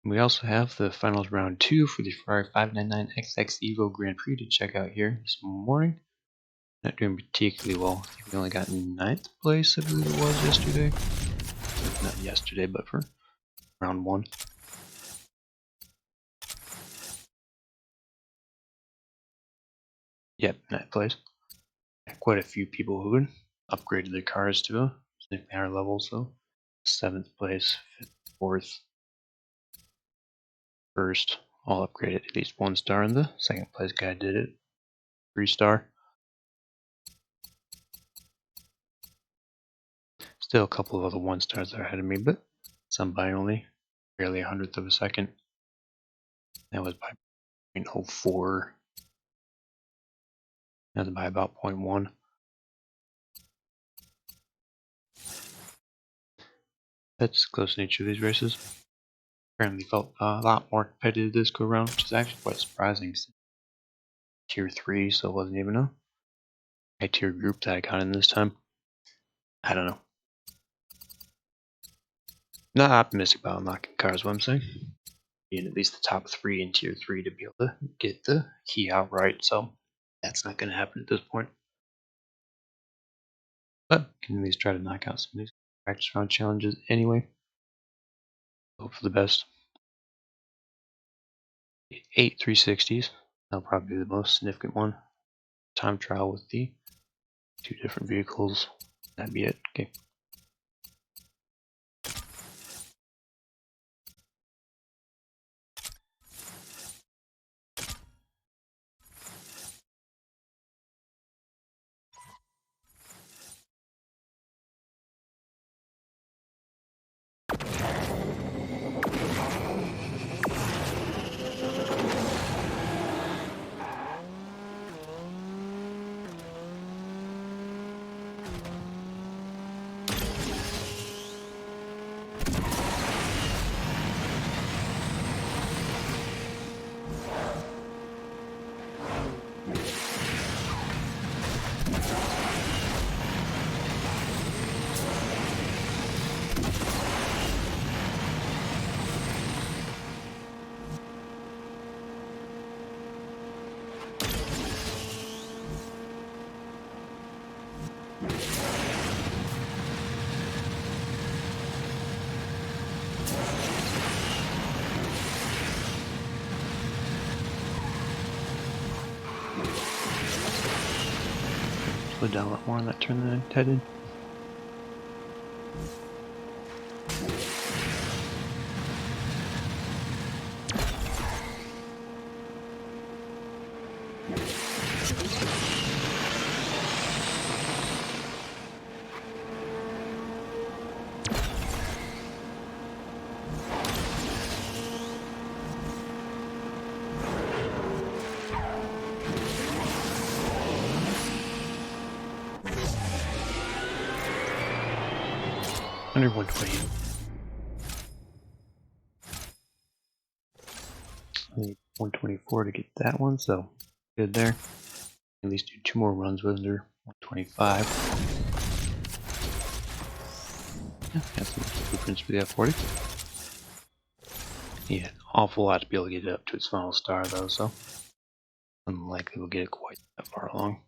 We also have the finals round 2 for the Ferrari 599XX Evo Grand Prix to check out here this morning. Not doing particularly well. I think we only got 9th place, I believe it was yesterday. Not yesterday, but for round 1. Yep, 9th place. Quite a few people who upgraded their cars to a significantly higher level, so 7th place, 5th, 4th, 1st, all upgraded at least 1 star, and the 2nd place guy did it 3 star. Still a couple of other 1 stars that are ahead of me, but some by only barely 100th of a second. That was by 0.04. That's by about 0.1. That's close nature of these races. Apparently felt a lot more competitive this go around, which is actually quite surprising. Tier 3, so it wasn't even a high tier group that I got in this time. I don't know. Not optimistic about unlocking cars, what I'm saying. Being at least the top 3 in tier 3 to be able to get the key outright, so that's not going to happen at this point. But can at least try to knock out some of these practice round challenges anyway. Hope for the best. 8 360s. That'll probably be the most significant one. Time trial with the 2 different vehicles. That'd be it. Okay. Slowed down a lot more on that turn than I intended. Under 120. I need 124 to get that one, so good there. At least do 2 more runs with under 125. Yeah, got some blueprints for the F40. Yeah, an awful lot to be able to get it up to its final star though, so unlikely we'll get it quite that far along.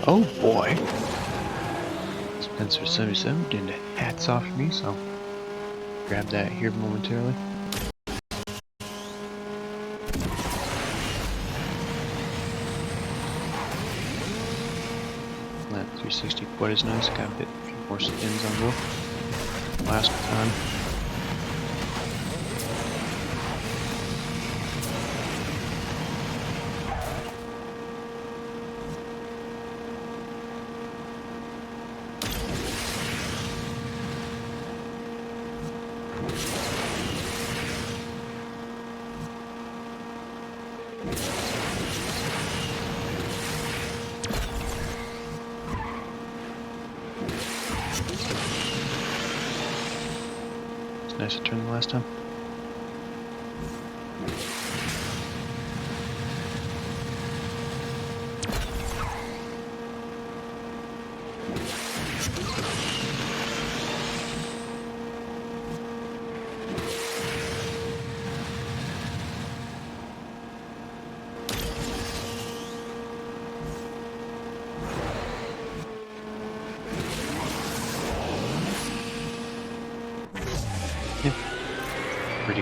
Oh boy! Spencer 77 doing the hats off for me, so grab that here momentarily. That 360 quite is nice. Got a bit few more spins on the last time. It's nicer turn than last time.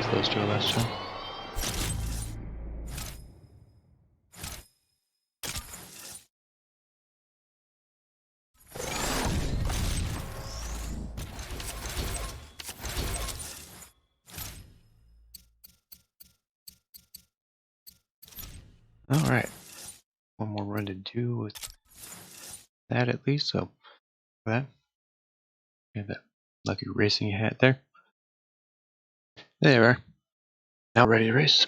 close to it last time. Alright, one more run to do with that at least, so for that, get that lucky racing hat there. There we are. Now ready to race.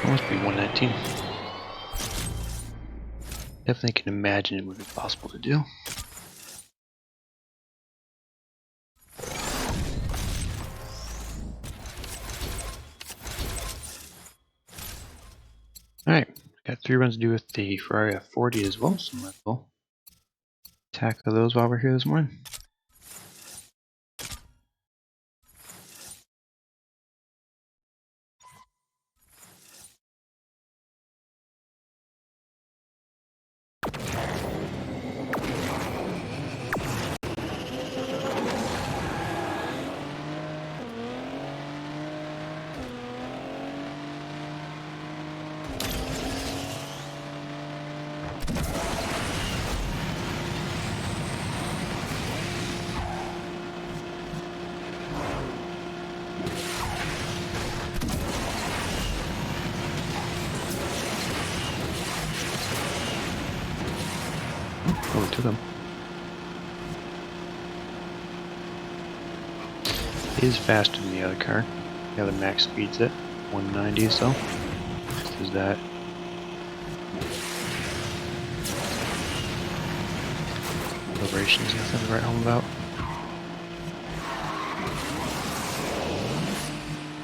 Must be 119. Definitely can imagine it would be possible to do. Alright, got 3 runs to do with the Ferrari F40 as well, so might as well tackle those while we're here this morning. Oh, it took him. It is faster than the other car. The other max speed's at 190, so this is that. Celebration's nothing to write home about.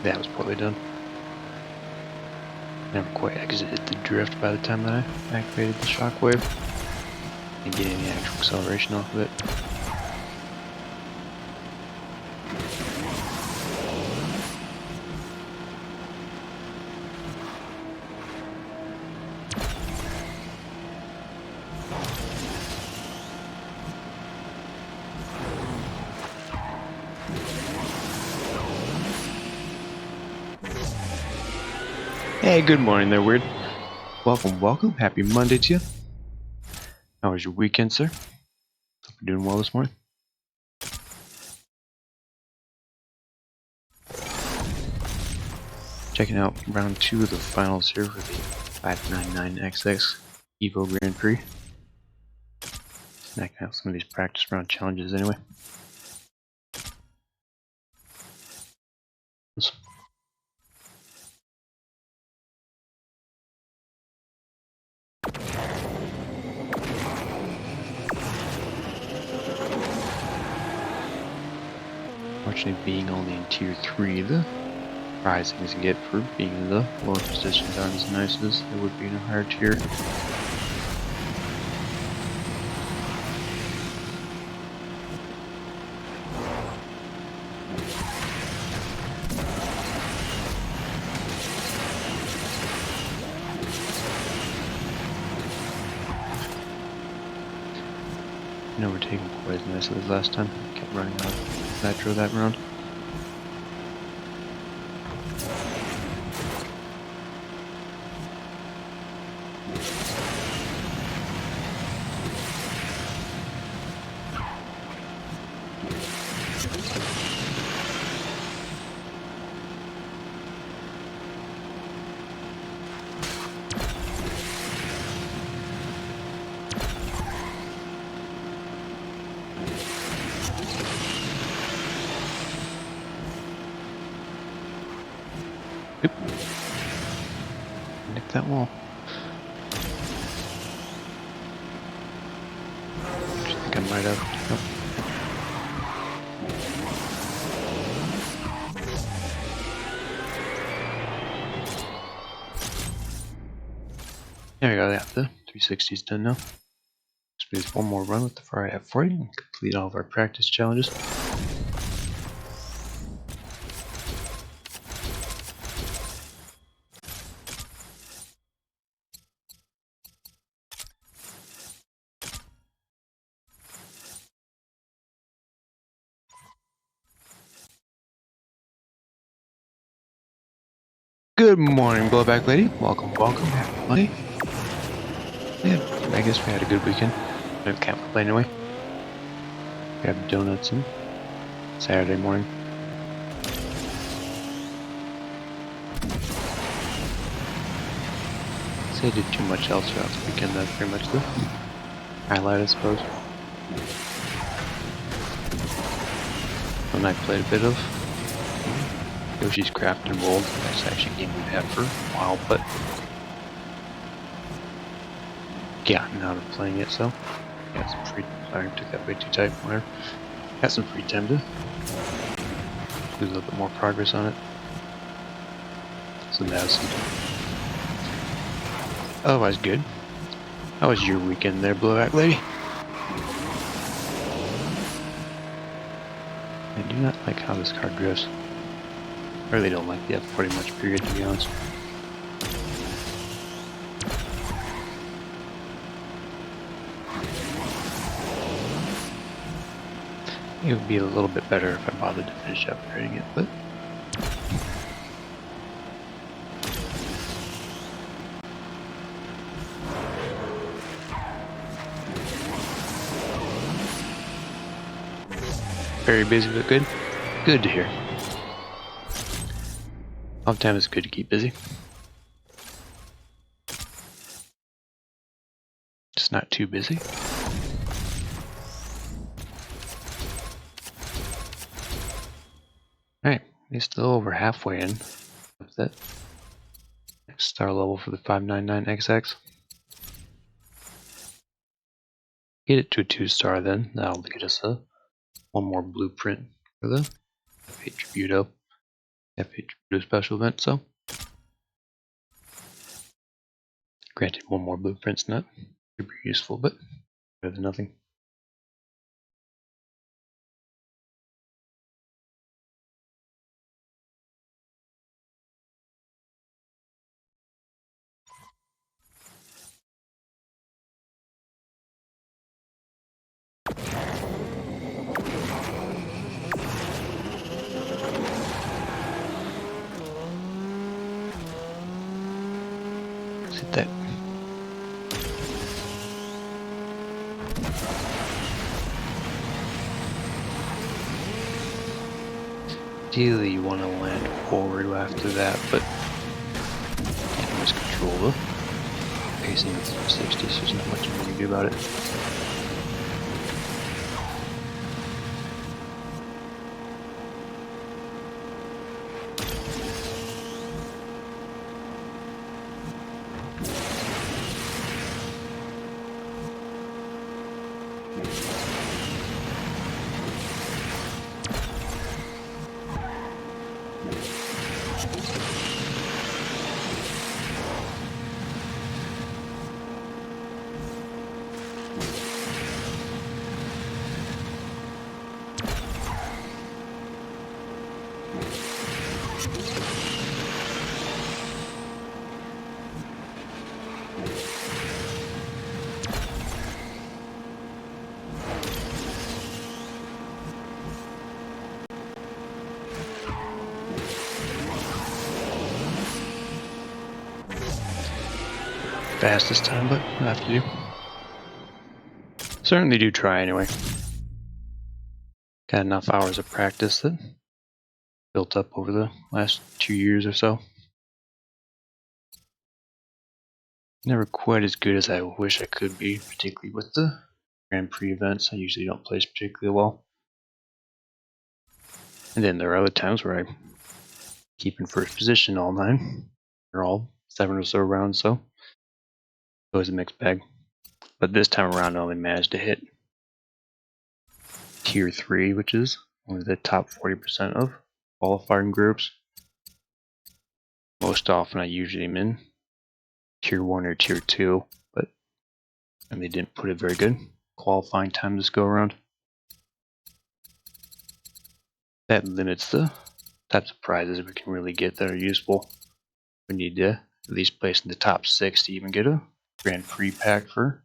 That was poorly done. Never quite exited the drift by the time that I activated the shockwave and get any actual acceleration off of it. Hey, good morning there, Weird. Welcome. Happy Monday to you. How was your weekend, sir? Hope you're doing well this morning. Checking out round 2 of the finals here for the 599XX Evo Grand Prix. Snacking out some of these practice round challenges anyway. unfortunately being only in tier 3, the prize things you get for being in the lower positions aren't as nice as they would be in a higher tier. And overtaking quite as nice as last time. Kept running out of nitro that round. Oop. Nick that wall. I think I might have. Nope. There we go, yeah, the 360 is done now. Just needs one more run with the Ferrari F40 and complete all of our practice challenges. Good morning, blowback lady. Welcome, welcome. Happy Monday. Yeah, I guess we had a good weekend. I can't complain anyway. Grabbed donuts and Saturday morning. Say I did too much else throughout the weekend. That's pretty much the highlight, I suppose. One I played a bit of Yoshi's Crafted World. That's actually a game we've had for a while, but gotten out of playing it, so got some free. Sorry, took that way too tight. Whatever. Got some free time to do a little bit more progress on it. So that's otherwise good. How was your weekend there, blowback lady? I do not like how this car drifts. I really don't like the F40 much, period, to be honest. It would be a little bit better if I bothered to finish upgrading it, but very busy but good. Good to hear. Oftentimes it's good to keep busy. Just not too busy. Alright, we're still over halfway in with that next star level for the 599XX. Get it to a 2-star then, that'll get us one more blueprint for the F8 Tributo special event, so granted one more blueprint's not super useful, but better than nothing. Hit that. Ideally you want to land forward after that, but can't always control the pacing of 360, so there's not much you can do about it. Fastest time, but we'll have to do. Certainly do try anyway. Got enough hours of practice that built up over the last 2 years or so. Never quite as good as I wish I could be, particularly with the Grand Prix events. I usually don't place particularly well. And then there are other times where I keep in first position all 9, or all 7 or so rounds, so it was a mixed bag. But this time around I only managed to hit Tier 3, which is only the top 40% of qualifying groups. Most often I usually am in Tier 1 or Tier 2, but they didn't put a very good qualifying time this go around. That limits the types of prizes we can really get that are useful. We need to at least place in the top 6 to even get a Grand Prix pack for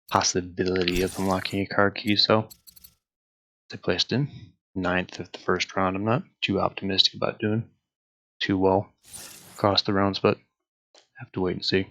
possibility of unlocking a card key. So I placed in 9th of the first round. I'm not too optimistic about doing too well across the rounds, but have to wait and see.